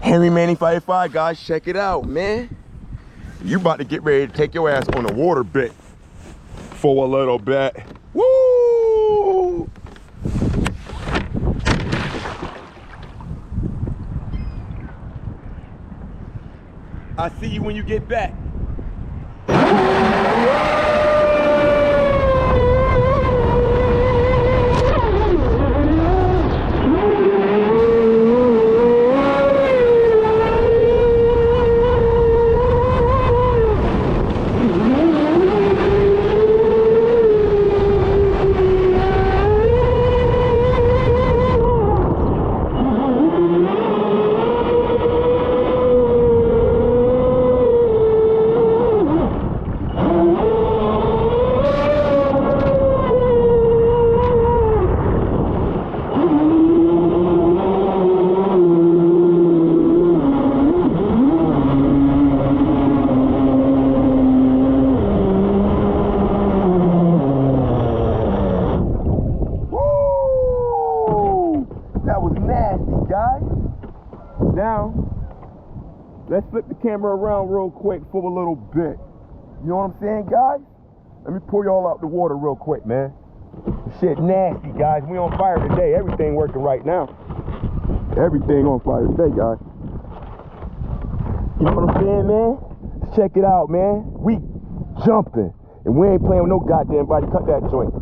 Henry Manning 55, guys, check it out, man. You about to get ready to take your ass on a water bit for a little bit. Woo! I see you when you get back. Now, let's flip the camera around real quick for a little bit. You know what I'm saying, guys? Let me pull y'all out the water real quick, man. Shit nasty, guys. We on fire today. Everything working right now. Everything on fire today, guys. You know what I'm saying, man? Check it out, man. We jumping. And we ain't playing with no goddamn body. Cut that joint.